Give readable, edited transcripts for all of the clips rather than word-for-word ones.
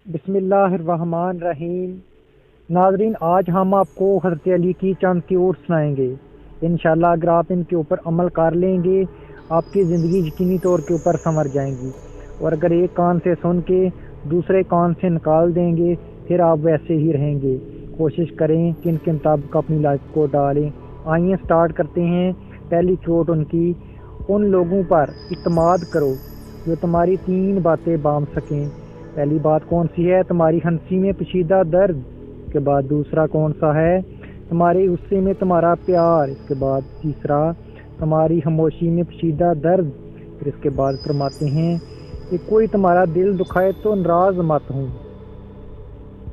बिस्मिल्लाहिर्रहमानिर्रहीम। नाजरीन, आज हम आपको हज़रत अली की चंद क्यूट सुनाएंगे। इंशाल्लाह अगर आप इनके ऊपर अमल कर लेंगे, आपकी ज़िंदगी यकीनी तौर के ऊपर संवर जाएंगी। और अगर एक कान से सुन के दूसरे कान से निकाल देंगे, फिर आप वैसे ही रहेंगे। कोशिश करें कि इनके मुताबिक अपनी लाइफ को डालें। आइए स्टार्ट करते हैं। पहली क्यूट उनकी, उन लोगों पर इत्माद करो जो तुम्हारी 3 बातें बांध सकें। पहली बात कौन सी है? तुम्हारी हंसी में पेचीदा दर्द। इसके बाद दूसरा कौन सा है? तुम्हारे गुस्से में तुम्हारा प्यार। इसके बाद तीसरा, तुम्हारी खामोशी में पेचीदा दर्द। फिर इसके बाद फरमाते हैं कि कोई तुम्हारा दिल दुखाए तो नाराज मत हो,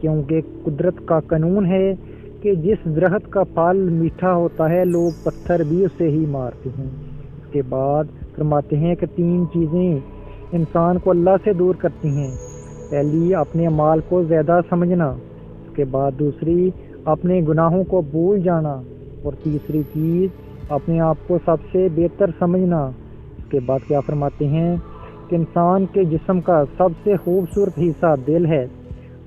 क्योंकि कुदरत का कानून है कि जिस दरख्त का फल मीठा होता है, लोग पत्थर भी उसे ही मारते हैं। इसके बाद फरमाते हैं कि 3 चीज़ें इंसान को अल्लाह से दूर करती हैं। पहली, अपने अमाल को ज़्यादा समझना। इसके बाद दूसरी, अपने गुनाहों को भूल जाना। और तीसरी चीज़, अपने आप को सबसे बेहतर समझना। इसके बाद क्या फरमाते हैं कि इंसान के जिस्म का सबसे खूबसूरत हिस्सा दिल है।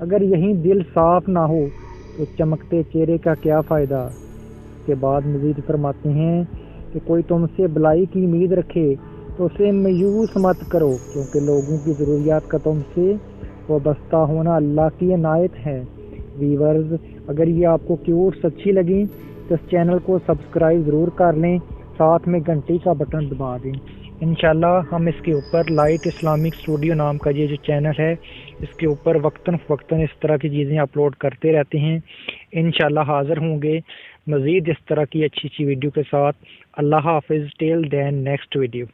अगर यही दिल साफ ना हो तो चमकते चेहरे का क्या फ़ायदा। इसके बाद मज़ीद फरमाते हैं कि कोई तुमसे भलाई की उम्मीद रखे तो उसे मायूस मत करो, क्योंकि लोगों की ज़रूरियात का तुमसे वाबस्ता होना अल्लाह की इनायत है। वीवर्स, अगर ये आपको क्यूट्स अच्छी लगी तो इस चैनल को सब्सक्राइब ज़रूर कर लें, साथ में घंटी का बटन दबा दें। इंशाल्लाह हम इसके ऊपर लाइट इस्लामिक स्टूडियो नाम का ये जो चैनल है, इसके ऊपर वक्तन फ़वक्तन इस तरह की चीज़ें अपलोड करते रहते हैं। इंशाल्लाह हाज़िर होंगे मज़ीद इस तरह की अच्छी अच्छी वीडियो के साथ। अल्लाह हाफ़िज़, टिल देन नेक्स्ट वीडियो।